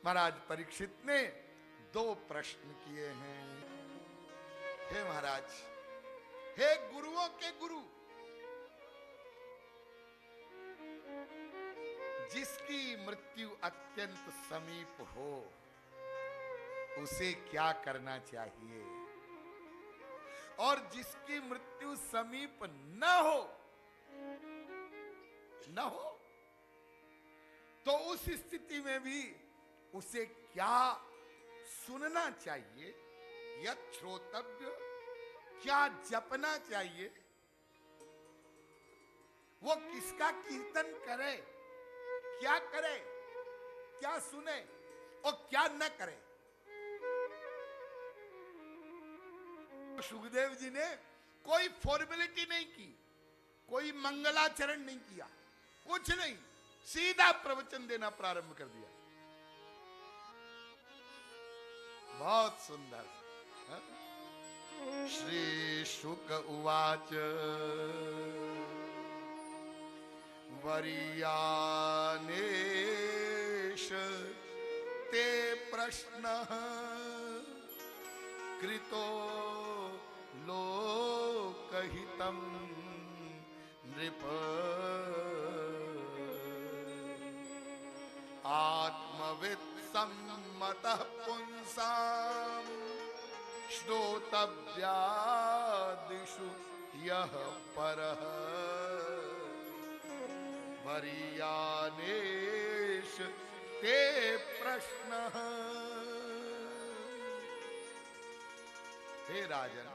महाराज परीक्षित ने 2 प्रश्न किए हैं। हे महाराज, हे गुरुओं के गुरु, जिसकी मृत्यु अत्यंत समीप हो उसे क्या करना चाहिए, और जिसकी मृत्यु समीप न हो तो उस स्थिति में भी उसे क्या सुनना चाहिए, यत् श्रोतव्य, क्या जपना चाहिए, वो किसका कीर्तन करे, क्या करे, क्या सुने और क्या न करे। सुखदेव जी ने कोई फॉर्मेलिटी नहीं की, कोई मंगलाचरण नहीं किया, कुछ नहीं, सीधा प्रवचन देना प्रारंभ कर दिया। बहुत सुंदर। श्री शुक उवाच वरीयानेश ते प्रश्नः कृतो लोकहितं नृप आत्मवित् सम्मतः पुंसाम् श्रोतव्यादिषु यः परः वरीयानेश ते प्रश्नः। हे राजन,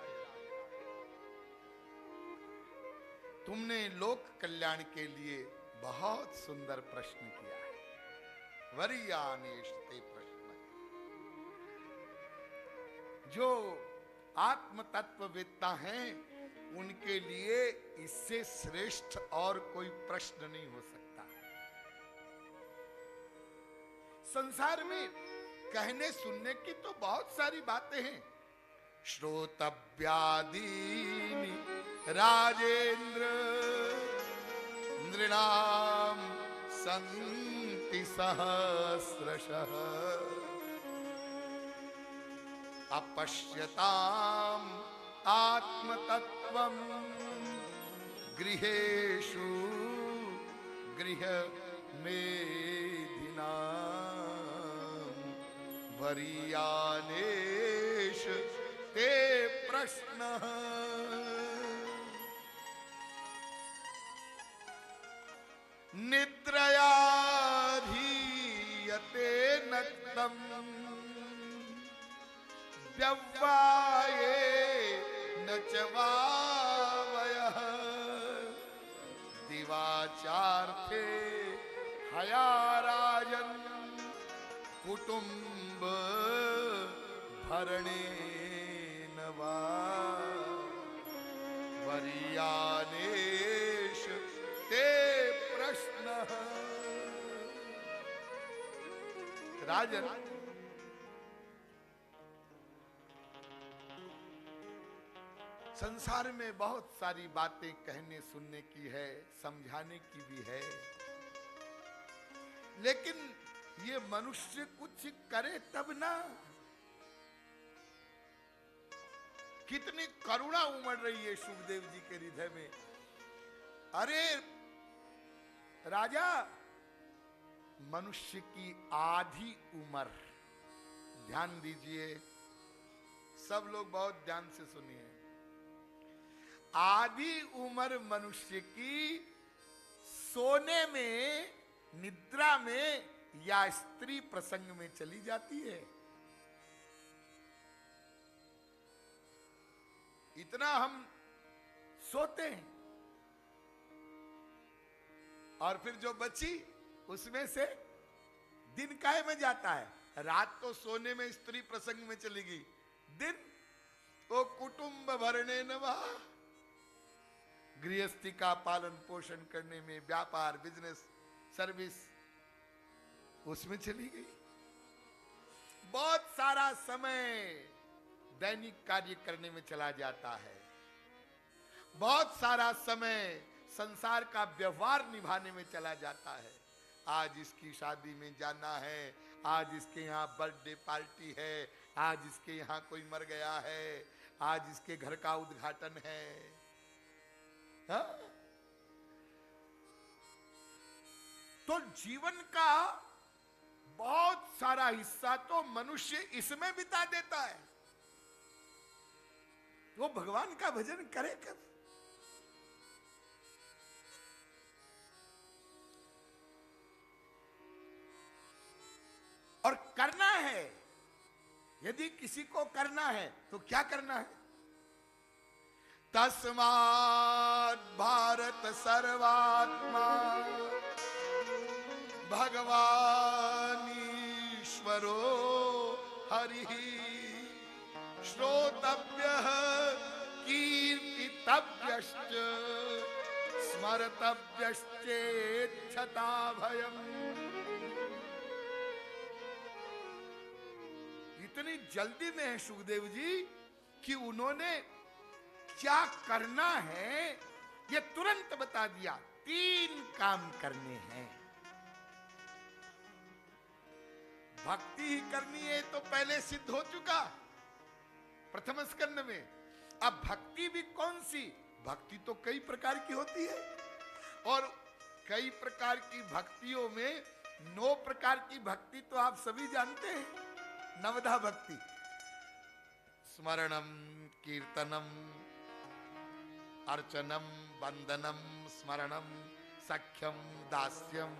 तुमने लोक कल्याण के लिए बहुत सुंदर प्रश्न किया है। वरीयानेश ते प्रश्न, जो आत्म तत्ववेत्ता हैं उनके लिए इससे श्रेष्ठ और कोई प्रश्न नहीं हो सकता। संसार में कहने सुनने की तो बहुत सारी बातें हैं। श्रोतव्यादीनि राजेंद्र नृणाम सन्ति सहस्रशः अपश्यताम् आत्मतत्त्वं गृहेषु गृहमेधिनां वरीयानेश ते प्रश्नः। निद्रयाधीयते नक्तम् व्यवाये न च वावयः दिवाचार्थे हयाराजन् कुटुम्ब भरणेन वा वरीयानेश ते प्रश्नः। राजन, संसार में बहुत सारी बातें कहने सुनने की है, समझाने की भी है, लेकिन ये मनुष्य कुछ करे तब ना। कितनी करुणा उमड़ रही है सुखदेव जी के हृदय में। अरे राजा, मनुष्य की आधी उम्र, ध्यान दीजिए, सब लोग बहुत ध्यान से सुनिए, आधी उम्र मनुष्य की सोने में, निद्रा में या स्त्री प्रसंग में चली जाती है। इतना हम सोते हैं, और फिर जो बची उसमें से दिन काहे में जाता है। रात तो सोने में, स्त्री प्रसंग में चली गई, दिन वो कुटुंब भरने न वहा, गृहस्थी का पालन पोषण करने में, व्यापार, बिजनेस, सर्विस, उसमें चली गई। बहुत सारा समय दैनिक कार्य करने में चला जाता है, बहुत सारा समय संसार का व्यवहार निभाने में चला जाता है। आज इसकी शादी में जाना है, आज इसके यहाँ बर्थडे पार्टी है, आज इसके यहाँ कोई मर गया है, आज इसके घर का उद्घाटन है। हा? तो जीवन का बहुत सारा हिस्सा तो मनुष्य इसमें बिता देता है। वो भगवान का भजन करे कब? और करना है, यदि किसी को करना है तो क्या करना है? तस्मात् भारत सर्वात्मा भगवान ईश्वरो हरिः श्रोतव्यः कीर्तितव्यश्च स्मर्तव्यश्चेच्छता भयम्। इतनी जल्दी में है सुखदेव जी कि उन्होंने क्या करना है ये तुरंत बता दिया। 3 काम करने हैं। भक्ति ही करनी है तो पहले सिद्ध हो चुका प्रथम स्कंद में। अब भक्ति भी कौन सी? भक्ति तो कई प्रकार की होती है, और कई प्रकार की भक्तियों में 9 प्रकार की भक्ति तो आप सभी जानते हैं। नवधा भक्ति, स्मरणम, कीर्तनम, अर्चनम, वंदनम, स्मरणम, सख्यम, दास्यम,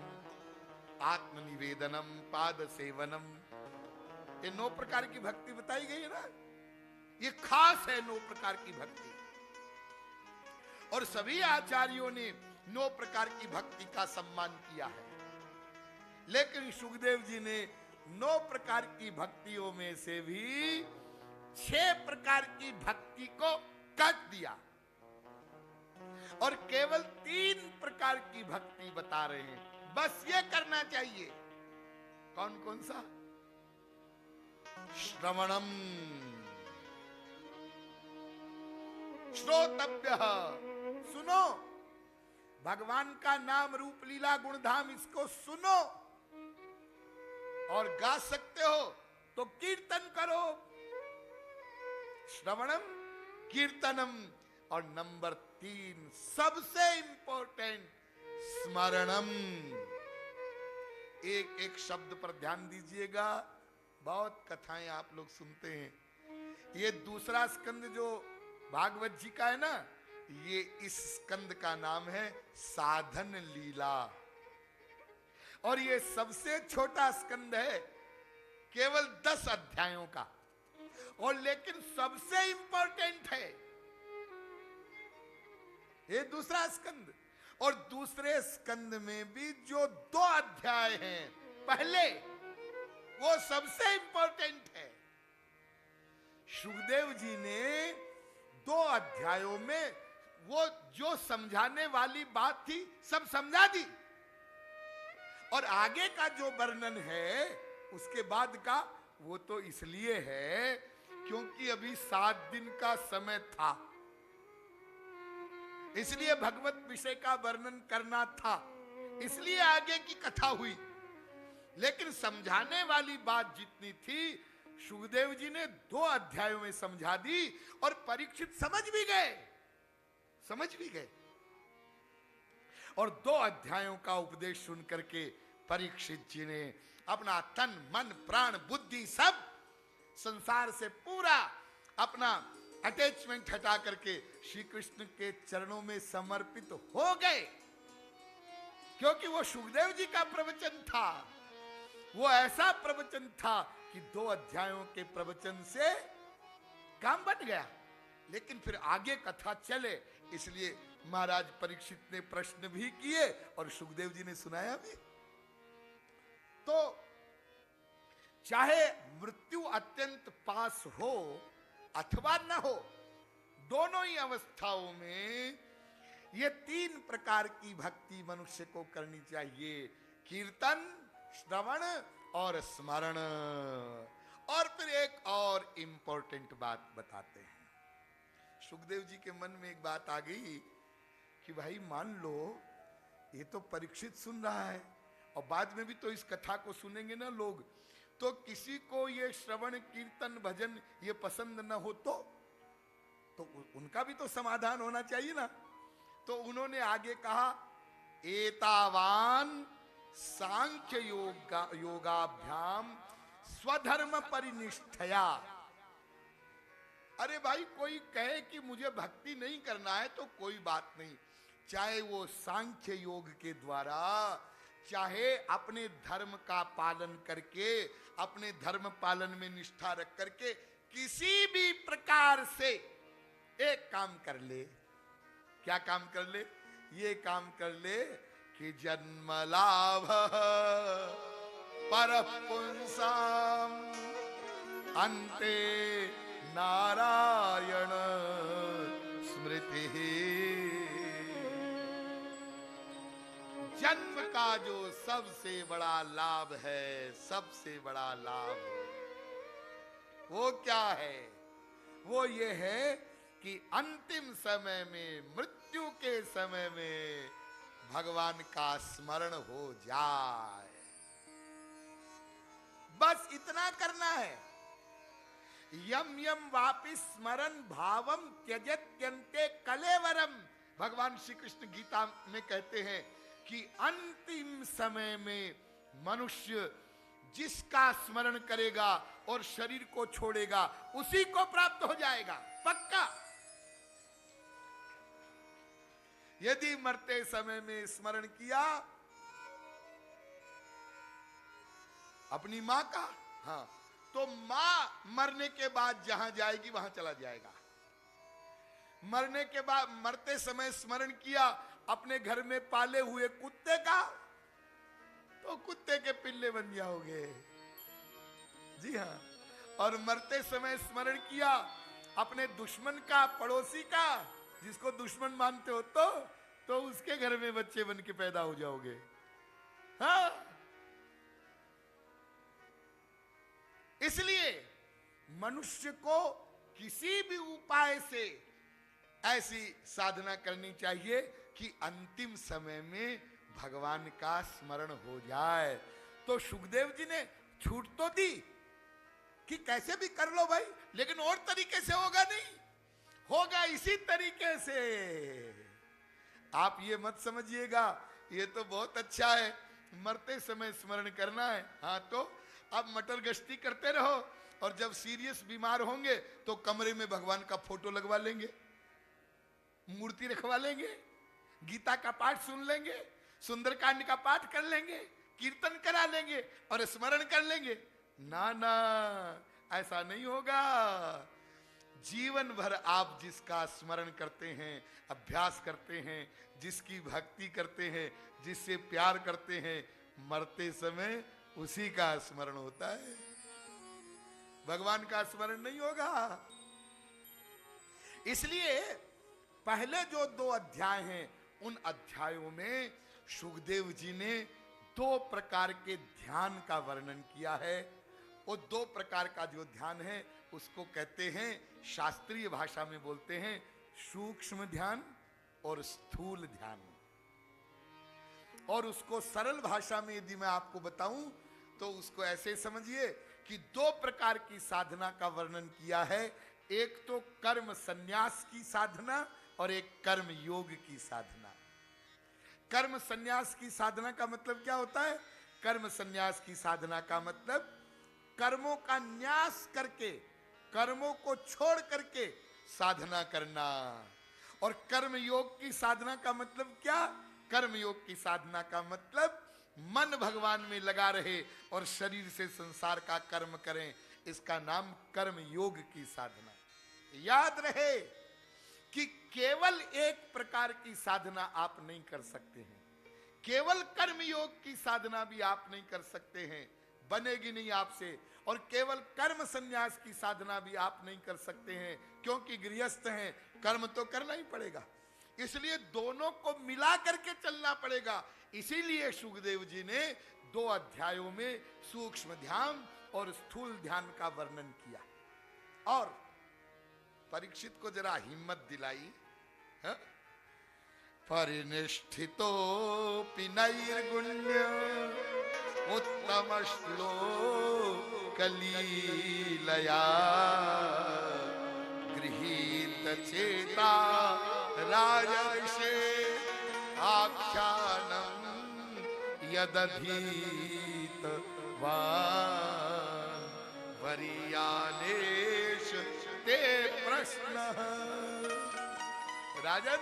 आत्मनिवेदनम, पाद सेवनम। ये 9 प्रकार की भक्ति बताई गई है ना। ये खास है 9 प्रकार की भक्ति, और सभी आचार्यों ने 9 प्रकार की भक्ति का सम्मान किया है। लेकिन सुखदेव जी ने 9 प्रकार की भक्तियों में से भी 6 प्रकार की भक्ति को काट दिया, और केवल 3 प्रकार की भक्ति बता रहे हैं। बस ये करना चाहिए। कौन कौन सा? श्रवणम, श्रोतव्यः, सुनो, भगवान का नाम, रूप, लीला, गुणधाम, इसको सुनो। और गा सकते हो तो कीर्तन करो। श्रवणम, कीर्तनम, और नंबर 3 सबसे इंपॉर्टेंट, स्मरणम। एक एक शब्द पर ध्यान दीजिएगा। बहुत कथाएं आप लोग सुनते हैं। ये दूसरा स्कंद जो भागवत जी का है ना, ये इस स्कंद का नाम है साधन लीला, और ये सबसे छोटा स्कंद है, केवल 10 अध्यायों का, और लेकिन सबसे इंपॉर्टेंट है ये दूसरा स्कंद। और दूसरे स्कंद में भी जो 2 अध्याय हैं पहले, वो सबसे इंपॉर्टेंट है। सुखदेव जी ने 2 अध्यायों में वो जो समझाने वाली बात थी सब समझा दी, और आगे का जो वर्णन है उसके बाद का, वो तो इसलिए है क्योंकि अभी 7 दिन का समय था, इसलिए भगवत विषय का वर्णन करना था, इसलिए आगे की कथा हुई। लेकिन समझाने वाली बात जितनी थी सुखदेव जी ने 2 अध्यायों में समझा दी, और परीक्षित समझ भी गए। और 2 अध्यायों का उपदेश सुन करके परीक्षित जी ने अपना तन, मन, प्राण, बुद्धि सब संसार से पूरा अपना अटैचमेंट हटा करके श्री कृष्ण के चरणों में समर्पित हो गए, क्योंकि वो सुखदेव जी का प्रवचन था। वो ऐसा प्रवचन था कि 2 अध्यायों के प्रवचन से काम बन गया। लेकिन फिर आगे कथा चले, इसलिए महाराज परीक्षित ने प्रश्न भी किए और सुखदेव जी ने सुनाया भी। तो चाहे मृत्यु अत्यंत पास हो अथवा न हो, दोनों ही अवस्थाओं में ये 3 प्रकार की भक्ति मनुष्य को करनी चाहिए। कीर्तन, श्रवण और स्मरण। और फिर एक और इंपॉर्टेंट बात बताते हैं। सुखदेव जी के मन में एक बात आ गई कि भाई मान लो ये तो परीक्षित सुन रहा है, और बाद में भी तो इस कथा को सुनेंगे ना लोग, तो किसी को ये श्रवण कीर्तन भजन ये पसंद न हो तो उनका भी तो समाधान होना चाहिए ना। तो उन्होंने आगे कहा, एतावान सांख्य योगाभ्याम स्वधर्म परिनिष्ठया। अरे भाई, कोई कहे कि मुझे भक्ति नहीं करना है तो कोई बात नहीं, चाहे वो सांख्य योग के द्वारा, चाहे अपने धर्म का पालन करके, अपने धर्म पालन में निष्ठा रख करके किसी भी प्रकार से एक काम कर ले। क्या काम कर ले? ये काम कर ले कि जन्म लाभ पर पुंसाम अन्ते नारायण स्मृति। जन्म का जो सबसे बड़ा लाभ है, सबसे बड़ा लाभ वो क्या है? वो ये है कि अंतिम समय में, मृत्यु के समय में भगवान का स्मरण हो जाए। बस इतना करना है। यम यम वापि स्मरण भावम त्यजत्यन्ते कलेवरम। भगवान श्री कृष्ण गीता में कहते हैं कि अंतिम समय में मनुष्य जिसका स्मरण करेगा और शरीर को छोड़ेगा उसी को प्राप्त हो जाएगा, पक्का। यदि मरते समय में स्मरण किया अपनी मां का, हाँ, तो मां मरने के बाद जहां जाएगी वहां चला जाएगा। मरने के बाद, मरते समय स्मरण किया अपने घर में पाले हुए कुत्ते का, तो कुत्ते के पिल्ले बन जाओगे। जी हाँ। और मरते समय स्मरण किया अपने दुश्मन का, पड़ोसी का, जिसको दुश्मन मानते हो तो उसके घर में बच्चे बन के पैदा हो जाओगे। हाँ, इसलिए मनुष्य को किसी भी उपाय से ऐसी साधना करनी चाहिए कि अंतिम समय में भगवान का स्मरण हो जाए। तो सुखदेव जी ने छूट तो दी कि कैसे भी कर लो भाई, लेकिन और तरीके से होगा नहीं, होगा इसी तरीके से। आप ये मत समझिएगा ये तो बहुत अच्छा है, मरते समय स्मरण करना है। हाँ, तो अब मटर गश्ती करते रहो, और जब सीरियस बीमार होंगे तो कमरे में भगवान का फोटो लगवा लेंगे, मूर्ति रखवा लेंगे, गीता का पाठ सुन लेंगे, सुंदरकांड का पाठ कर लेंगे, कीर्तन करा लेंगे और स्मरण कर लेंगे। ना ना, ऐसा नहीं होगा। जीवन भर आप जिसका स्मरण करते हैं, अभ्यास करते हैं, जिसकी भक्ति करते हैं, जिससे प्यार करते हैं, मरते समय उसी का स्मरण होता है, भगवान का स्मरण नहीं होगा। इसलिए पहले जो 2 अध्याय हैं, उन अध्यायों में सुखदेव जी ने 2 प्रकार के ध्यान का वर्णन किया है। वो 2 प्रकार का जो ध्यान है उसको कहते हैं, शास्त्रीय भाषा में बोलते हैं सूक्ष्म ध्यान और स्थूल ध्यान। और उसको सरल भाषा में यदि मैं आपको बताऊं तो उसको ऐसे समझिए कि 2 प्रकार की साधना का वर्णन किया है। एक तो कर्म संन्यास की साधना और एक कर्म योग की साधना। कर्म संन्यास की साधना का मतलब क्या होता है? कर्म संन्यास की साधना का मतलब कर्मों का न्यास करके, कर्मों को छोड़ करके साधना करना। और कर्म योग की साधना का मतलब क्या? कर्म योग की साधना का मतलब मन भगवान में लगा रहे और शरीर से संसार का कर्म करें, इसका नाम कर्म योग की साधना। याद रहे कि केवल एक प्रकार की साधना आप नहीं कर सकते हैं, केवल कर्म योग की साधना भी आप नहीं कर सकते हैं, बनेगी नहीं आपसे। और केवल कर्म संन्यास की साधना भी आप नहीं कर सकते हैं, क्योंकि गृहस्थ हैं, कर्म तो करना ही पड़ेगा। इसलिए दोनों को मिला करके चलना पड़ेगा। इसीलिए सुखदेव जी ने 2 अध्यायों में सूक्ष्म ध्यान और स्थूल ध्यान का वर्णन किया। और परीक्षित को जरा हिम्मत दिलाई, है? परिनिष्ठितो पिनैर्गुण्य उत्तम श्लोक कलीलया गृहीत चेता राजर्षे आख्यानम यदधीत वा वरीयानेश ते प्रश्न। राजन,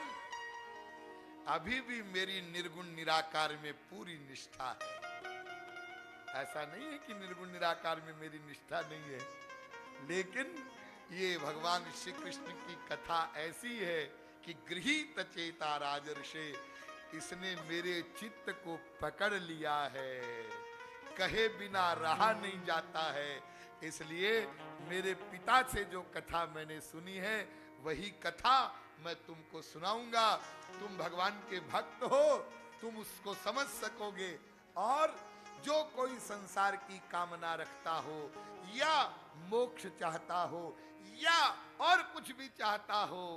अभी भी मेरी निर्गुण निराकार में पूरी निष्ठा है। ऐसा नहीं है कि निर्गुण निराकार में मेरी निष्ठा नहीं है, लेकिन ये भगवान श्री कृष्ण की कथा ऐसी है कि गृहीत चेता राजर्षे, इसने मेरे चित्त को पकड़ लिया है, कहे बिना रहा नहीं जाता है। इसलिए मेरे पिता से जो कथा मैंने सुनी है वही कथा मैं तुमको सुनाऊंगा। तुम भगवान के भक्त हो, तुम उसको समझ सकोगे। और जो कोई संसार की कामना रखता हो या मोक्ष चाहता हो या और कुछ भी चाहता हो,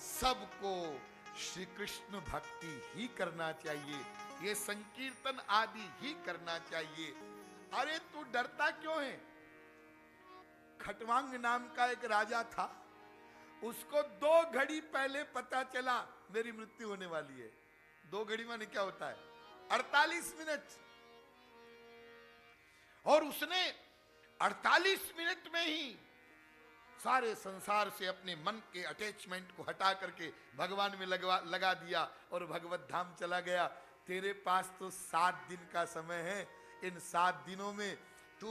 सबको श्री कृष्ण भक्ति ही करना चाहिए, ये संकीर्तन आदि ही करना चाहिए। अरे तू डरता क्यों है? खटवांग नाम का एक राजा था, उसको 2 घड़ी पहले पता चला मेरी मृत्यु होने वाली है। 2 घड़ी माने क्या होता है? 48 मिनट। और उसने 48 मिनट में ही सारे संसार से अपने मन के अटैचमेंट को हटा करके भगवान में लगा दिया और भगवत धाम चला गया। तेरे पास तो 7 दिन का समय है, इन 7 दिनों में तू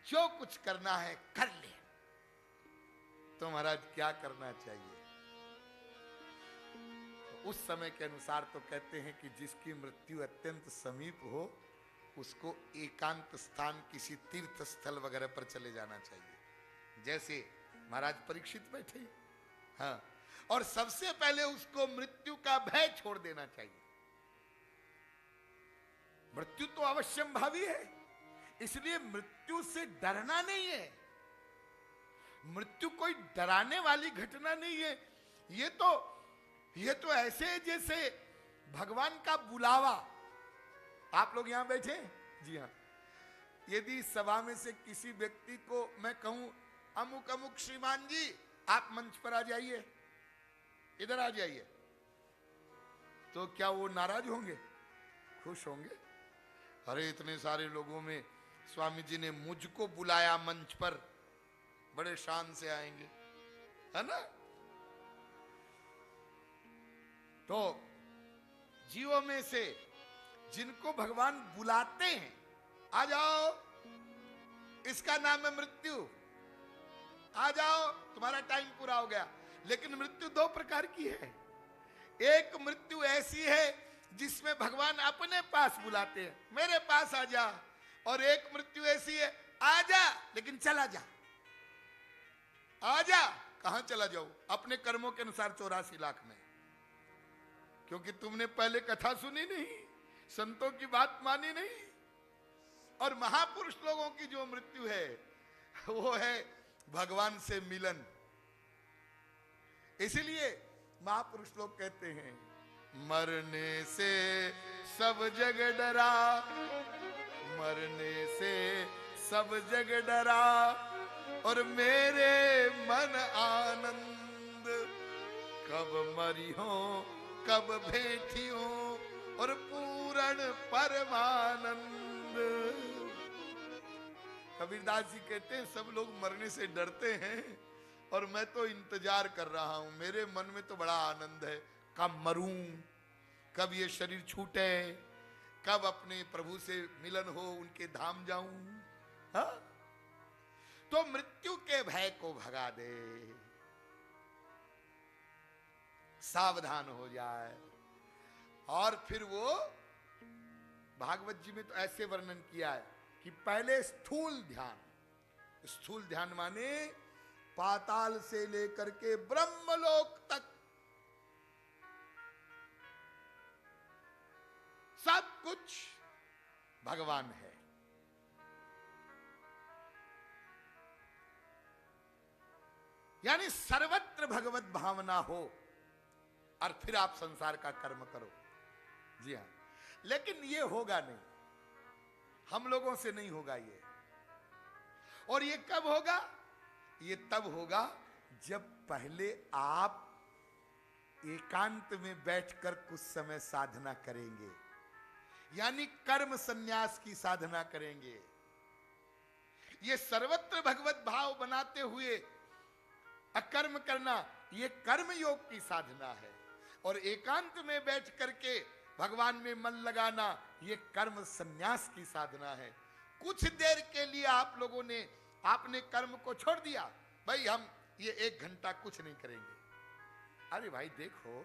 जो कुछ करना है कर ले। तो महाराज क्या करना चाहिए? तो उस समय के अनुसार तो कहते हैं कि जिसकी मृत्यु अत्यंत समीप हो उसको एकांत स्थान, किसी तीर्थ स्थल वगैरह पर चले जाना चाहिए। जैसे महाराज परीक्षित बैठे, हाँ, और सबसे पहले उसको मृत्यु का भय छोड़ देना चाहिए। मृत्यु तो अवश्यम भावी है, इसलिए मृत्यु से डरना नहीं है। मृत्यु कोई डराने वाली घटना नहीं है। ये तो ऐसे है जैसे भगवान का बुलावा। आप लोग यहां बैठे, जी हाँ, यदि सभा में से किसी व्यक्ति को मैं कहूं अमुक अमुक श्रीमान जी आप मंच पर आ जाइए, इधर आ जाइए, तो क्या वो नाराज होंगे? खुश होंगे। अरे इतने सारे लोगों में स्वामी जी ने मुझको बुलाया मंच पर, बड़े शान से आएंगे, है ना? तो जीवों में से जिनको भगवान बुलाते हैं, आ जाओ, इसका नाम है मृत्यु, आ जाओ, तुम्हारा टाइम पूरा हो गया। लेकिन मृत्यु 2 प्रकार की है। एक मृत्यु ऐसी है जिसमें भगवान अपने पास बुलाते हैं, मेरे पास आ जा। और एक मृत्यु ऐसी है, आ जा लेकिन चला जा। आ जा, कहां चला जाऊं? अपने कर्मों के अनुसार 84 लाख में। क्योंकि तुमने पहले कथा सुनी नहीं, संतों की बात मानी नहीं। और महापुरुष लोगों की जो मृत्यु है वो है भगवान से मिलन। इसलिए महापुरुष लोग कहते हैं, मरने से सब जग डरा, मरने से सब जग डरा, और मेरे मन आनंद, कब मरी हो कब भेटी हो, और पूर्ण परमानंद। कबीरदास जी कहते हैं सब लोग मरने से डरते हैं और मैं तो इंतजार कर रहा हूं, मेरे मन में तो बड़ा आनंद है। कब मरूं, कब ये शरीर छूटे, कब अपने प्रभु से मिलन हो, उनके धाम जाऊं। हाँ? तो मृत्यु के भय को भगा दे, सावधान हो जाए। और फिर वो भागवत जी में तो ऐसे वर्णन किया है कि पहले स्थूल ध्यान, स्थूल ध्यान माने पाताल से लेकर के ब्रह्मलोक तक सब कुछ भगवान है। यानी सर्वत्र भगवत भावना हो और फिर आप संसार का कर्म करो। जी हाँ, लेकिन ये होगा नहीं, हम लोगों से नहीं होगा ये। और ये कब होगा? ये तब होगा जब पहले आप एकांत में बैठकर कुछ समय साधना करेंगे, यानी कर्म संन्यास की साधना करेंगे। ये सर्वत्र भगवत भाव बनाते हुए अकर्म करना, ये कर्म योग की साधना है। और एकांत में बैठ करके भगवान में मन लगाना, ये कर्म संन्यास की साधना है। कुछ देर के लिए आप लोगों ने, आपने कर्म को छोड़ दिया, भाई हम ये 1 घंटा कुछ नहीं करेंगे। अरे भाई देखो,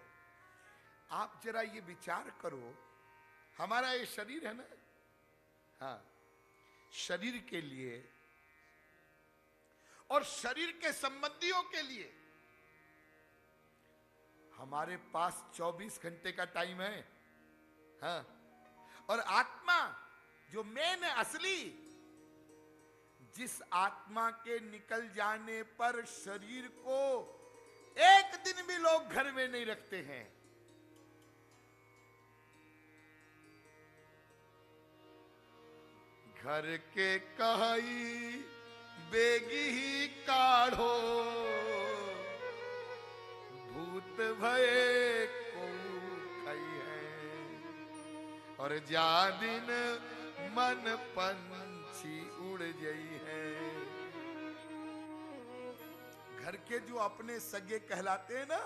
आप जरा ये विचार करो, हमारा ये शरीर है ना, हाँ, शरीर के लिए और शरीर के संबंधियों के लिए हमारे पास 24 घंटे का टाइम है, हाँ। और आत्मा जो मेन है, असली, जिस आत्मा के निकल जाने पर शरीर को एक दिन भी लोग घर में नहीं रखते हैं, घर के कहाई बेगी ही काढ़ो, भूत भये को खई है, और जा दिन मन पंछी उड़ गई है। घर के जो अपने सगे कहलाते हैं ना,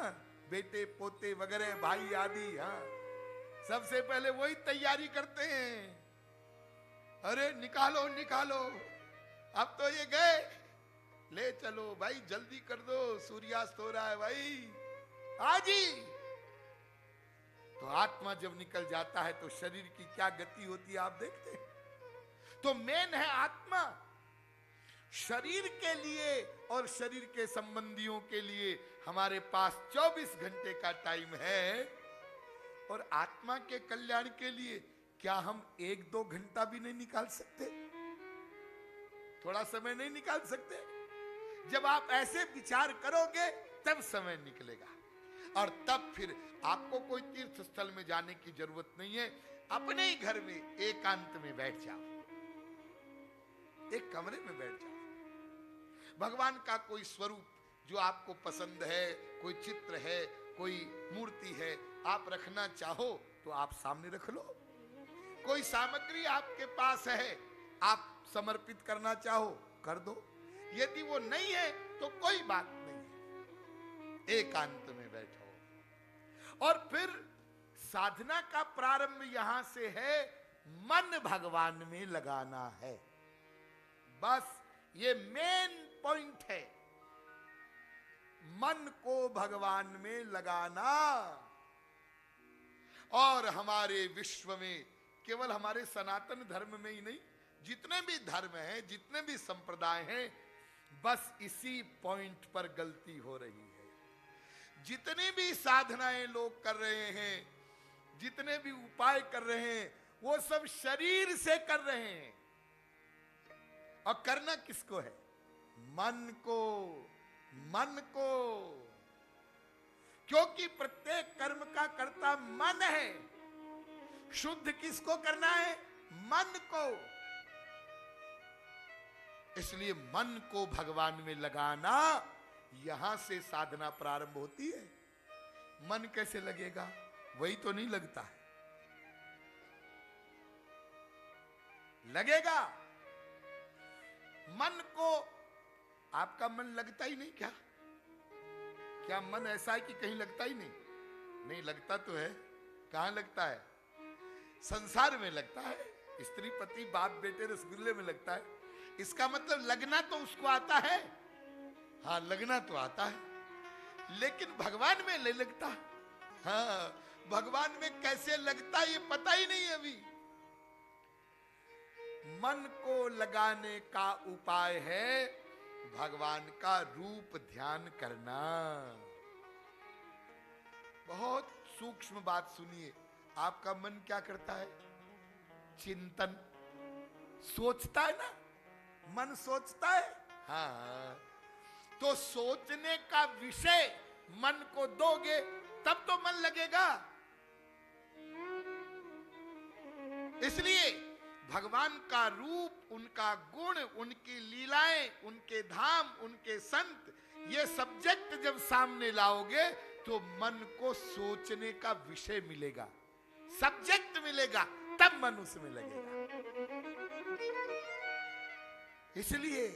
बेटे पोते वगैरह, भाई आदि, हाँ, सबसे पहले वही तैयारी करते हैं। अरे निकालो निकालो, अब तो ये गए, ले चलो भाई, जल्दी कर दो, सूर्यास्त हो रहा है भाई, आज ही। तो आत्मा जब निकल जाता है तो शरीर की क्या गति होती है आप देखते हैं। तो मेन है आत्मा, शरीर के लिए और शरीर के संबंधियों के लिए हमारे पास 24 घंटे का टाइम है। और आत्मा के कल्याण के लिए क्या हम 1-2 घंटा भी नहीं निकाल सकते? थोड़ा समय नहीं निकाल सकते? जब आप ऐसे विचार करोगे तब समय निकलेगा, और तब फिर आपको कोई तीर्थ स्थल में जाने की जरूरत नहीं है। अपने ही घर में एकांत में बैठ जाओ, एक कमरे में बैठ जाओ, भगवान का कोई स्वरूप जो आपको पसंद है, कोई चित्र है, कोई मूर्ति है, आप रखना चाहो तो आप सामने रख लो। कोई सामग्री आपके पास है, आप समर्पित करना चाहो कर दो। यदि वो नहीं है तो कोई बात नहीं है, एकांत में बैठो। और फिर साधना का प्रारंभ यहां से है, मन भगवान में लगाना है। बस ये मेन पॉइंट है, मन को भगवान में लगाना। और हमारे विश्व में, केवल हमारे सनातन धर्म में ही नहीं, जितने भी धर्म हैं, जितने भी संप्रदाय हैं, बस इसी पॉइंट पर गलती हो रही है। जितनी भी साधनाएं लोग कर रहे हैं, जितने भी उपाय कर रहे हैं, वो सब शरीर से कर रहे हैं। और करना किसको है? मन को, मन को। क्योंकि प्रत्येक कर्म का कर्ता मन है। शुद्ध किसको करना है? मन को। इसलिए मन को भगवान में लगाना, यहां से साधना प्रारंभ होती है। मन कैसे लगेगा? वही तो नहीं लगता है, लगेगा। मन को, आपका मन लगता ही नहीं क्या? क्या मन ऐसा है कि कहीं लगता ही नहीं? नहीं लगता तो है। कहां लगता है? संसार में लगता है, स्त्री पति बाप बेटे रसगुल्ले में लगता है। इसका मतलब लगना तो उसको आता है, हाँ लगना तो आता है, लेकिन भगवान में नहीं लगता। हाँ, भगवान में कैसे लगता ये पता ही नहीं अभी। मन को लगाने का उपाय है भगवान का रूप ध्यान करना। बहुत सूक्ष्म बात सुनिए। आपका मन क्या करता है? चिंतन, सोचता है ना, मन सोचता है। हाँ, तो सोचने का विषय मन को दोगे तब तो मन लगेगा। इसलिए भगवान का रूप, उनका गुण, उनकी लीलाएं, उनके धाम, उनके संत, ये सब्जेक्ट जब सामने लाओगे तो मन को सोचने का विषय मिलेगा, सब्जेक्ट मिलेगा, तब मन उसमें लगेगा। इसलिए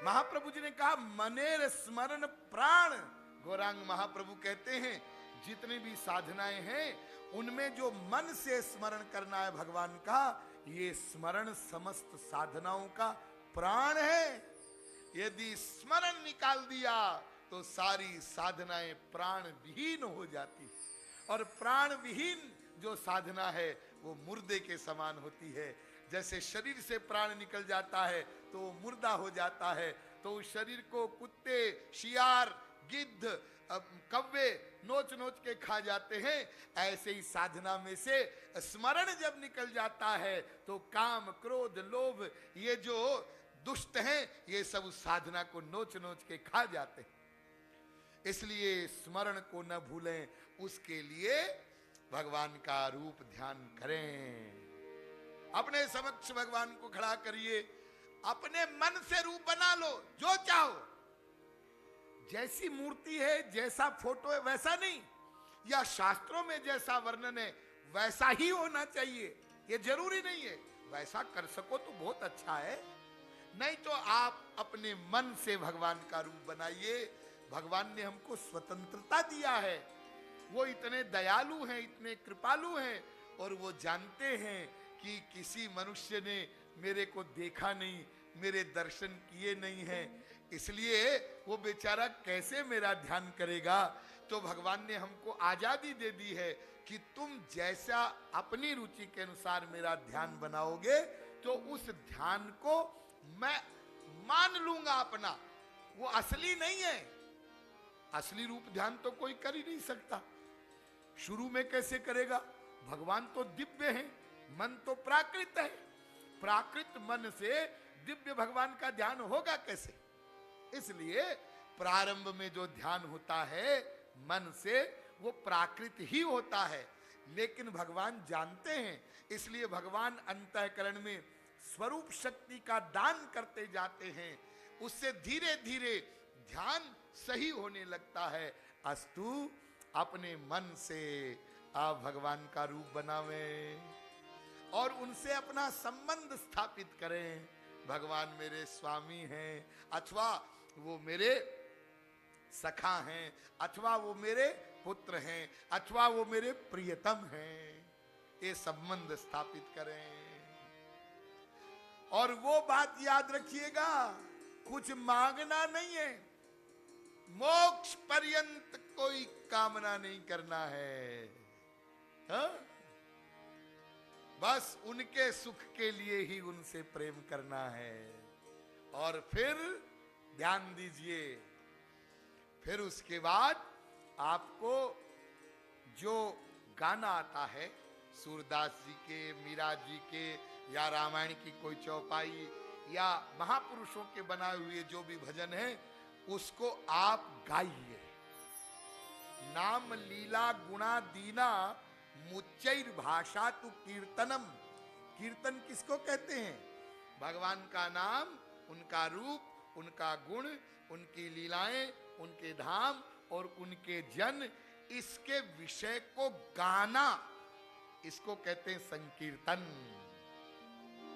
महाप्रभु जी ने कहा मनेर स्मरण प्राण। गौरांग महाप्रभु कहते हैं जितनी भी साधनाएं हैं उनमें जो मन से स्मरण करना है भगवान का, ये स्मरण समस्त साधनाओं का प्राण है। यदि स्मरण निकाल दिया तो सारी साधनाएं प्राण विहीन हो जाती, और प्राण विहीन जो साधना है वो मुर्दे के समान होती है। जैसे शरीर से प्राण निकल जाता है तो वो मुर्दा हो जाता है, तो उस शरीर को कुत्ते, शियार, गिद्ध, कव्वे नोच नोच के खा जाते हैं। ऐसे ही साधना में से स्मरण जब निकल जाता है तो काम, क्रोध, लोभ, ये जो दुष्ट हैं ये सब उस साधना को नोच नोच के खा जाते हैं। इसलिए स्मरण को न भूलें, उसके लिए भगवान का रूप ध्यान करें। अपने समक्ष भगवान को खड़ा करिए, अपने मन से रूप बना लो जो चाहो। जैसी मूर्ति है, जैसा फोटो है वैसा नहीं, या शास्त्रों में जैसा वर्णन है वैसा ही होना चाहिए, ये जरूरी नहीं है। वैसा कर सको तो बहुत अच्छा है, नहीं तो आप अपने मन से भगवान का रूप बनाइए। भगवान ने हमको स्वतंत्रता दिया है, वो इतने दयालु हैं, इतने कृपालु हैं, और वो जानते हैं कि किसी मनुष्य ने मेरे को देखा नहीं, मेरे दर्शन किए नहीं हैं, इसलिए वो बेचारा कैसे मेरा ध्यान करेगा। तो भगवान ने हमको आजादी दे दी है कि तुम जैसा अपनी रुचि के अनुसार मेरा ध्यान बनाओगे तो उस ध्यान को मैं मान लूंगा अपना। वो असली नहीं है, असली रूप ध्यान तो कोई कर ही नहीं सकता। शुरू में कैसे करेगा? भगवान तो दिव्य है, मन तो प्राकृत है, प्राकृत मन से दिव्य भगवान का ध्यान होगा कैसे? इसलिए प्रारंभ में जो ध्यान होता है मन से वो प्राकृत ही होता है, लेकिन भगवान जानते हैं, इसलिए भगवान अंतःकरण में स्वरूप शक्ति का दान करते जाते हैं, उससे धीरे धीरे ध्यान सही होने लगता है। अस्तु अपने मन से आप भगवान का रूप बनावें और उनसे अपना संबंध स्थापित करें। भगवान मेरे स्वामी हैं, अथवा वो मेरे सखा हैं, अथवा वो मेरे पुत्र हैं, अथवा वो मेरे प्रियतम हैं, ये संबंध स्थापित करें। और वो बात याद रखिएगा, कुछ मांगना नहीं है, मोक्ष पर्यंत कोई कामना नहीं करना है, हा? बस उनके सुख के लिए ही उनसे प्रेम करना है। और फिर ध्यान दीजिए, फिर उसके बाद आपको जो गाना आता है सूरदास जी के, मीरा जी के, या रामायण की कोई चौपाई, या महापुरुषों के बनाए हुए जो भी भजन है, उसको आप गाइए। नाम लीला गुणा दीना मुच्चैर भाषा तु कीर्तनम। कीर्तन किसको कहते हैं? भगवान का नाम, उनका रूप, उनका गुण, उनकी लीलाएं, उनके धाम और उनके जन, इसके विषय को गाना, इसको कहते हैं संकीर्तन।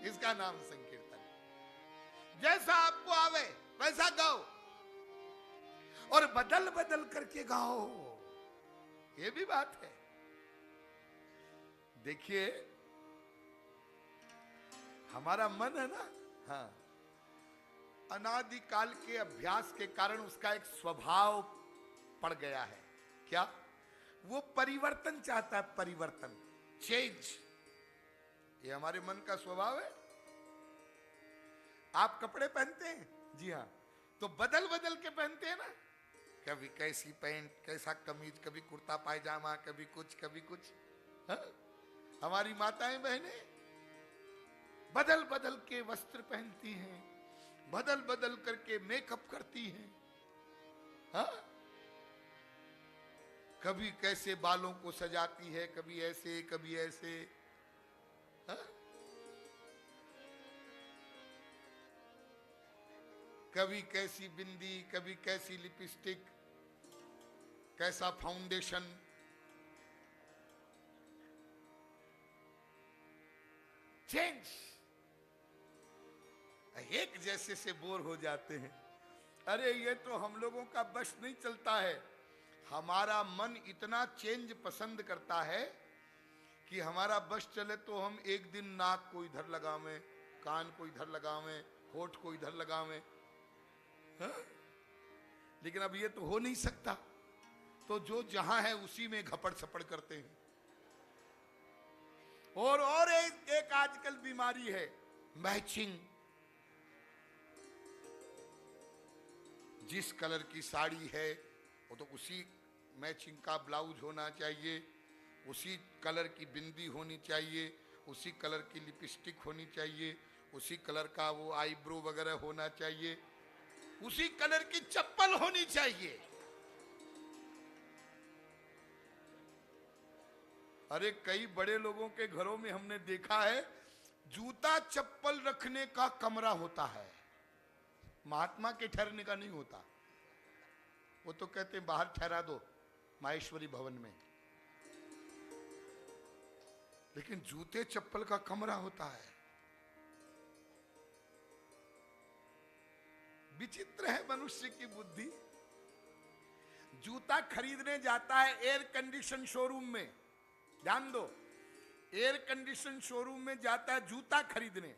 इसका नाम संकीर्तन। जैसा आपको आवे वैसा गाओ, और बदल बदल करके गाओ, ये भी बात है। देखिए हमारा मन है ना, हाँ, अनादिकाल के अभ्यास के कारण उसका एक स्वभाव पड़ गया है। क्या? वो परिवर्तन चाहता है, परिवर्तन, चेंज। ये हमारे मन का स्वभाव है। आप कपड़े पहनते हैं, जी हाँ, तो बदल बदल के पहनते हैं ना, कभी कैसी पैंट, कैसा कमीज, कभी कुर्ता पायजामा, कभी कुछ कभी कुछ। हाँ? हमारी माताएं बहनें बदल बदल के वस्त्र पहनती हैं, बदल बदल करके मेकअप करती हैं। हाँ? कभी कैसे बालों को सजाती है, कभी ऐसे कभी ऐसे। हा? कभी कैसी बिंदी, कभी कैसी लिपस्टिक, कैसा फाउंडेशन। चेंज। एक जैसे से बोर हो जाते हैं। अरे ये तो हम लोगों का बस नहीं चलता है। हमारा मन इतना चेंज पसंद करता है कि हमारा बस चले तो हम एक दिन नाक को इधर लगावें, कान को इधर लगावें, होठ को इधर लगावें। हाँ? लेकिन अब ये तो हो नहीं सकता, तो जो जहां है उसी में घपड़ सपड़ करते हैं। और एक आजकल बीमारी है, मैचिंग। जिस कलर की साड़ी है वो तो उसी मैचिंग का ब्लाउज होना चाहिए, उसी कलर की बिंदी होनी चाहिए, उसी कलर की लिपस्टिक होनी चाहिए, उसी कलर का वो आईब्रो वगैरह होना चाहिए, उसी कलर की चप्पल होनी चाहिए। अरे कई बड़े लोगों के घरों में हमने देखा है जूता चप्पल रखने का कमरा होता है, महात्मा के ठहरने का नहीं होता। वो तो कहते हैं बाहर ठहरा दो माहेश्वरी भवन में, लेकिन जूते चप्पल का कमरा होता है। विचित्र है मनुष्य की बुद्धि। जूता खरीदने जाता है एयर कंडीशन शोरूम में, ध्यान दो, एयर कंडीशन शोरूम में जाता है जूता खरीदने,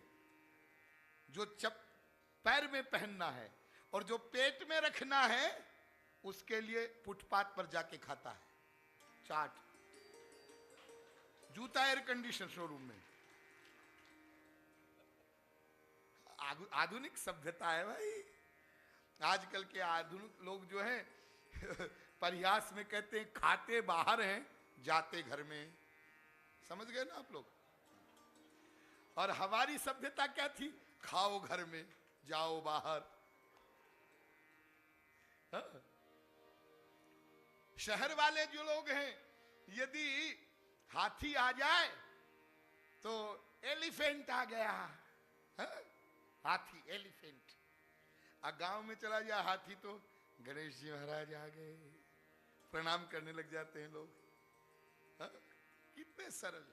जो पैर में पहनना है और जो पेट में रखना है उसके लिए फुटपाथ पर जाके खाता है चाट। जूता एयर कंडीशन शोरूम में। आधुनिक सभ्यता है भाई। आजकल के आधुनिक लोग जो हैं परिहास में कहते हैं खाते बाहर हैं जाते घर में। समझ गए ना आप लोग? और हमारी सभ्यता क्या थी? खाओ घर में जाओ बाहर। हाँ? शहर वाले जो लोग हैं, यदि हाथी आ जाए तो एलिफेंट आ गया। हाँ? हाथी एलिफेंट। गांव में चला जाए हाथी तो गणेश जी महाराज आ गए, प्रणाम करने लग जाते हैं लोग। हाँ? कितने सरल।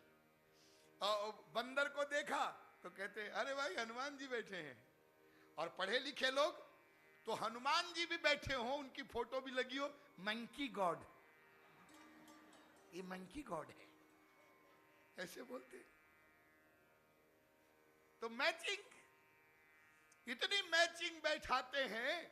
और बंदर को देखा तो कहते हैं अरे भाई हनुमान जी बैठे हैं। और पढ़े लिखे लोग तो हनुमान जी भी बैठे हो, उनकी फोटो भी लगी हो, मंकी गॉड, ये मंकी गॉड है, ऐसे बोलते। तो मैचिंग, इतनी मैचिंग बैठाते हैं,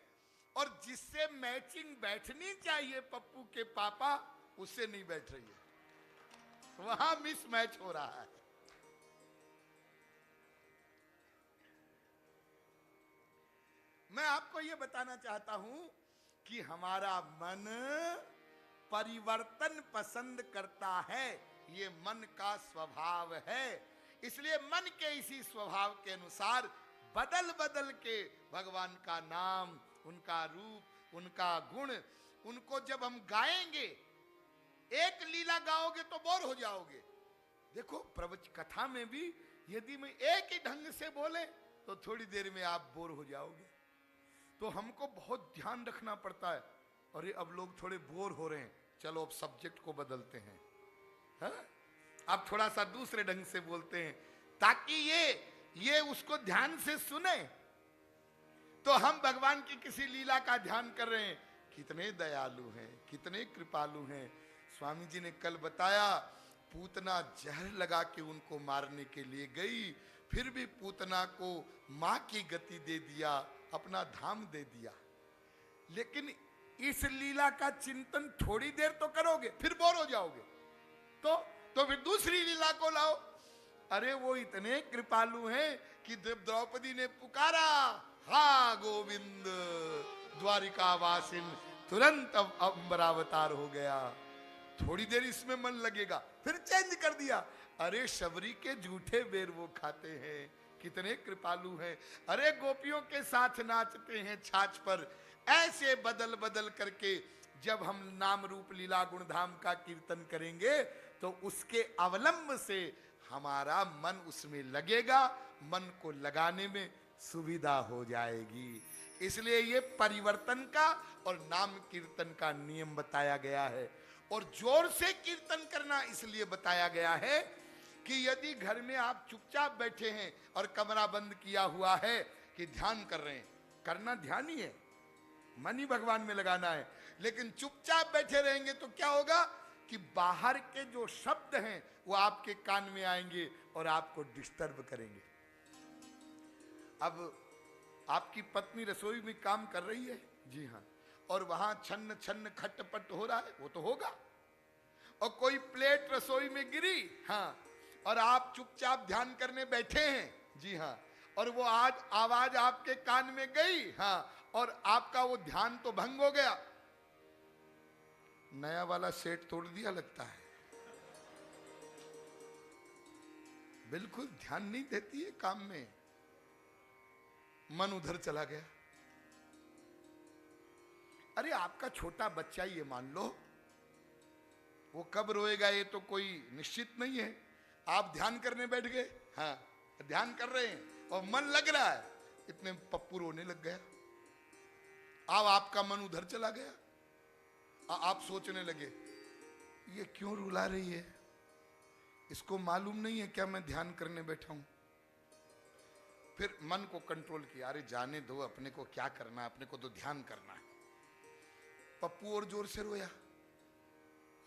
और जिससे मैचिंग बैठनी चाहिए पप्पू के पापा, उससे नहीं बैठ रही है, वहां मिसमैच हो रहा है। मैं आपको यह बताना चाहता हूं कि हमारा मन परिवर्तन पसंद करता है, ये मन का स्वभाव है। इसलिए मन के इसी स्वभाव के अनुसार बदल बदल के भगवान का नाम, उनका रूप, उनका गुण, उनको जब हम गाएंगे, एक लीला गाओगे तो बोर हो जाओगे। देखो प्रवचन कथा में भी यदि मैं एक ही ढंग से बोले तो थोड़ी देर में आप बोर हो जाओगे। तो हमको बहुत ध्यान रखना पड़ता है। अरे अब लोग थोड़े बोर हो रहे हैं, चलो अब सब्जेक्ट को बदलते हैं, हाँ? अब थोड़ा सा दूसरे ढंग से बोलते हैं ताकि ये उसको ध्यान से सुने। तो हम भगवान की किसी लीला का ध्यान कर रहे हैं, कितने दयालु हैं, कितने कृपालु हैं। स्वामी जी ने कल बताया, पूतना जहर लगा के उनको मारने के लिए गई, फिर भी पूतना को मां की गति दे दिया, अपना धाम दे दिया। लेकिन इस लीला का चिंतन थोड़ी देर तो करोगे, फिर बोर हो जाओगे। तो फिर दूसरी लीला को लाओ। अरे वो इतने कृपालु हैं कि द्रौपदी ने पुकारा, हा गोविंद, द्वारिका वासिन, तुरंत अब अम्बरावतार हो गया। थोड़ी देर इसमें मन लगेगा, फिर चेंज कर दिया। अरे शबरी के जूठे बेर वो खाते हैं, कितने कृपालु हैं। अरे गोपियों के साथ नाचते हैं छाछ पर। ऐसे बदल बदल करके जब हम नाम रूप लीला गुणधाम का कीर्तन करेंगे तो उसके अवलंब से हमारा मन उसमें लगेगा, मन को लगाने में सुविधा हो जाएगी। इसलिए ये परिवर्तन का और नाम कीर्तन का नियम बताया गया है। और जोर से कीर्तन करना इसलिए बताया गया है कि यदि घर में आप चुपचाप बैठे हैं और कमरा बंद किया हुआ है कि ध्यान कर रहे हैं, करना ध्यान ही है, मन ही भगवान में लगाना है, लेकिन चुपचाप बैठे रहेंगे तो क्या होगा कि बाहर के जो शब्द हैं वो आपके कान में आएंगे और आपको डिस्टर्ब करेंगे। अब आपकी पत्नी रसोई में काम कर रही है, जी हाँ, और वहां छन्न छन्न खटपट हो रहा है, वो तो होगा। और कोई प्लेट रसोई में गिरी, हाँ, और आप चुपचाप ध्यान करने बैठे हैं, जी हाँ, और वो आज आवाज आपके कान में गई, हाँ, और आपका वो ध्यान तो भंग हो गया। नया वाला सेट तोड़ दिया लगता है, बिल्कुल ध्यान नहीं देती है काम में, मन उधर चला गया। अरे आपका छोटा बच्चा ये मान लो, वो कब रोएगा ये तो कोई निश्चित नहीं है। आप ध्यान करने बैठ गए, हाँ, ध्यान कर रहे हैं और मन लग रहा है, इतने पप्पू रोने लग गया। अब आपका मन उधर चला गया, आप सोचने लगे ये क्यों रुला रही है, इसको मालूम नहीं है क्या मैं ध्यान करने बैठा हूं। फिर मन को कंट्रोल किया, अरे जाने दो, अपने को क्या करना है, अपने को तो ध्यान करना है। पप्पू और जोर से रोया,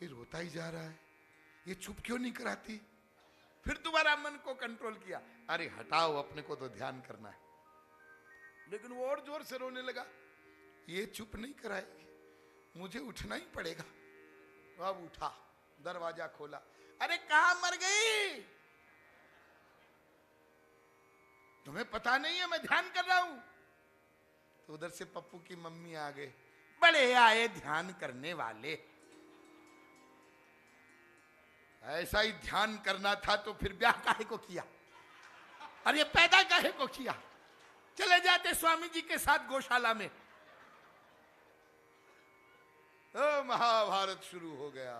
ये रोता ही जा रहा है, ये चुप क्यों नहीं कराती। फिर दोबारा मन को कंट्रोल किया, अरे हटाओ, अपने को तो ध्यान करना है। लेकिन वो और जोर से रोने लगा, ये चुप नहीं कराएगी, मुझे उठना ही पड़ेगा। अब उठा, दरवाजा खोला, अरे कहां मर गई, तुम्हें पता नहीं है मैं ध्यान कर रहा हूं। तो उधर से पप्पू की मम्मी आ गए, बड़े आए ध्यान करने वाले, ऐसा ही ध्यान करना था तो फिर ब्याह काहे को किया, और ये पैदा काहे को किया, चले जाते स्वामी जी के साथ गौशाला में। तो महाभारत शुरू हो गया।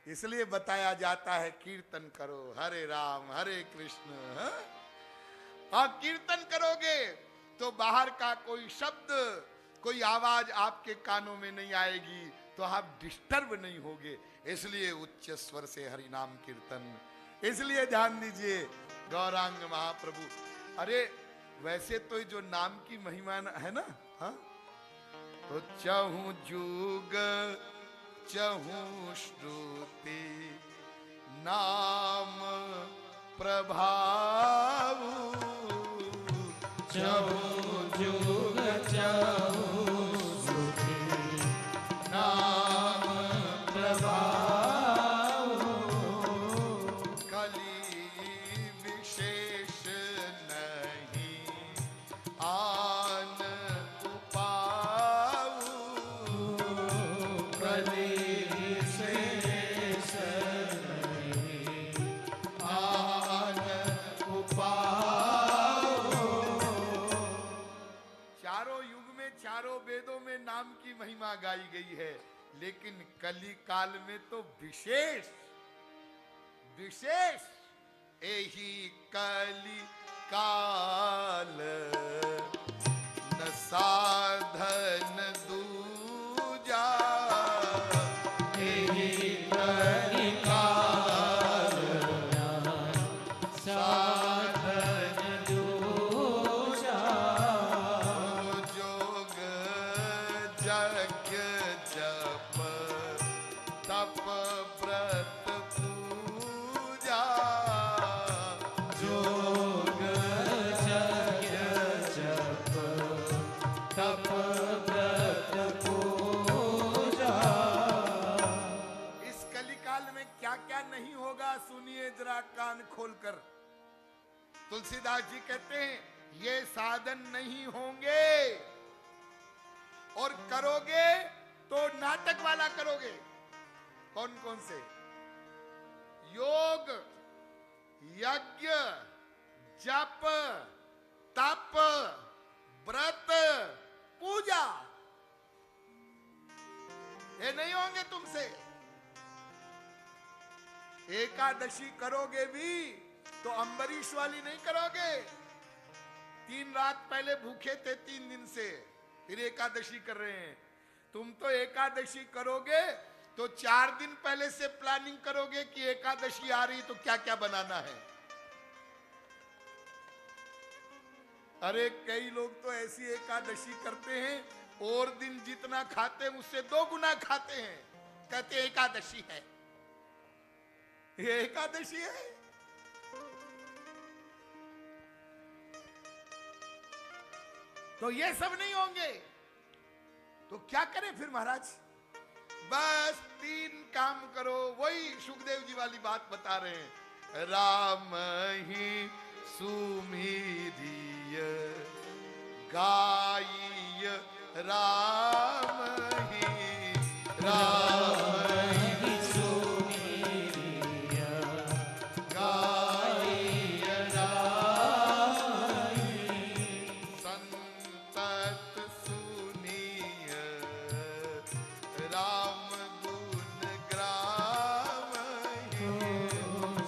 इसलिए बताया जाता है कीर्तन करो, हरे राम हरे कृष्ण। हाँ, कीर्तन करोगे तो बाहर का कोई शब्द, कोई आवाज आपके कानों में नहीं आएगी, तो आप डिस्टर्ब नहीं होगे। इसलिए उच्च स्वर से हरि नाम कीर्तन। इसलिए ध्यान दीजिए गौरांग महाप्रभु। अरे वैसे तो जो नाम की महिमा है ना, हाँ, तो चहु जुग चहु श्रुति नाम प्रभाव, चहु जुग चहु श्रुति नाम प्रभाव, कली विशेष नहीं आन उपाऊ, कली विशेष नहीं आन उपाऊ। चारों युग में चारों वेदों में नाम की महिमा गाई गई है, लेकिन कली काल में तो विशेष विशेष यही कली काल न साधन दूजा, यही कली काल साधन दूजा, जोग यज्ञ जप तप व्रत पूजा, योग यज्ञ जप तप व्रत पूजा। इस कलिकाल में क्या क्या नहीं होगा, सुनिए जरा कान खोलकर। तुलसीदास जी कहते हैं ये साधन नहीं होंगे, और करोगे तो नाटक वाला करोगे। कौन कौन से? योग यज्ञ जप तप व्रत पूजा, ये नहीं होंगे तुमसे। एकादशी करोगे भी तो अम्बरीश वाली नहीं करोगे। 3 रात पहले भूखे थे 3 दिन से, फिर एकादशी कर रहे हैं। तुम तो एकादशी करोगे तो 4 दिन पहले से प्लानिंग करोगे कि एकादशी आ रही तो क्या क्या बनाना है। अरे कई लोग तो ऐसी एकादशी करते हैं, और दिन जितना खाते हैं उससे 2 गुना खाते हैं, कहते हैं एकादशी है। ये एकादशी है? तो ये सब नहीं होंगे तो क्या करें फिर महाराज? बस 3 काम करो, वही सुखदेव जी वाली बात बता रहे हैं। राम ही सुमिरिय गाइय, राम ही सुमिरिय गाइय, राम संतत सुनिय, राम गुण ग्राम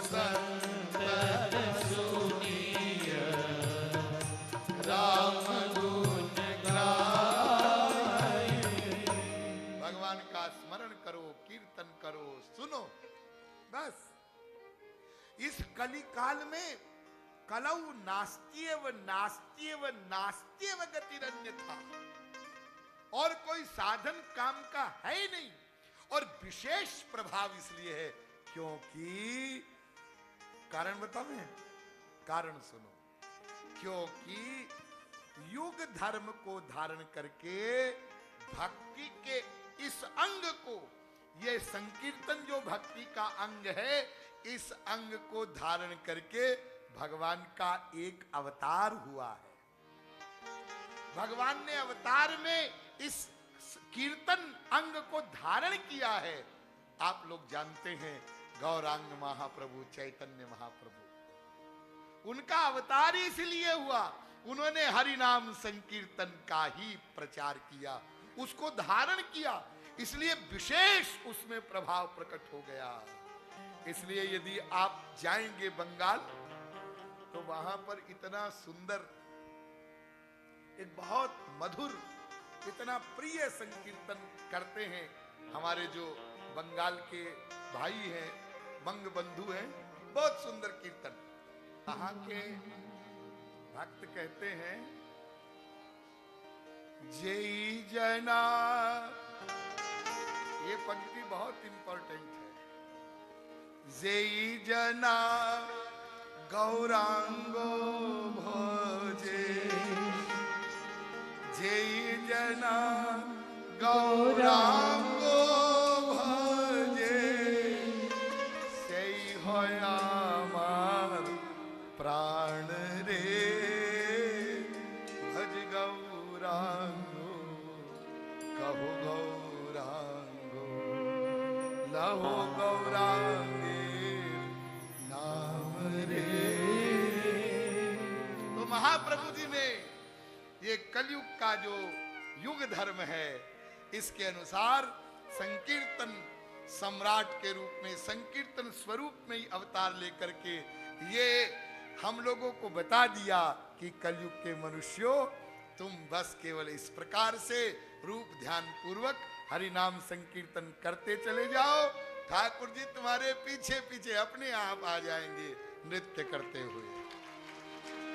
संतत सुनिय, राम गुण ग्राम। भगवान का स्मरण करो, कीर्तन करो, सुनो। बस इस कली काल में कलौ नास्त्येव नास्त्येव नास्त्येव गतिरन्यथा, और कोई साधन काम का है ही नहीं। और विशेष प्रभाव इसलिए है क्योंकि, कारण बताऊं? कारण सुनो। क्योंकि युग धर्म को धारण करके भक्ति के इस अंग को, ये संकीर्तन जो भक्ति का अंग है, इस अंग को धारण करके भगवान का एक अवतार हुआ है। भगवान ने अवतार में इस कीर्तन अंग को धारण किया है। आप लोग जानते हैं गौरांग महाप्रभु, चैतन्य महाप्रभु, उनका अवतार इसलिए हुआ, उन्होंने हरि नाम संकीर्तन का ही प्रचार किया, उसको धारण किया, इसलिए विशेष उसमें प्रभाव प्रकट हो गया। इसलिए यदि आप जाएंगे बंगाल तो वहां पर इतना सुंदर, एक बहुत मधुर, इतना प्रिय संकीर्तन करते हैं हमारे जो बंगाल के भाई हैं, बंग बंधु हैं, बहुत सुंदर कीर्तन। वहां के भक्त कहते हैं, जय जना, ये पंक्ति बहुत इंपॉर्टेंट है। जय जना गौरांगो भोजे, जय जना गौरांगो भोजे, সেই হয় আমার प्राण रे, भज गौरांगो, कहो गौरांगो, लहो गौरांगे नाम रे। तो महाप्रभु जी ने ये कलयुग का जो युग धर्म है, इसके अनुसार संकीर्तन सम्राट के रूप में, संकीर्तन स्वरूप में ही अवतार लेकर के ये हम लोगों को बता दिया कि कलयुग के मनुष्यों, तुम बस केवल इस प्रकार से रूप ध्यान पूर्वक हरि नाम संकीर्तन करते चले जाओ, ठाकुर जी तुम्हारे पीछे पीछे अपने आप आ जाएंगे नृत्य करते हुए।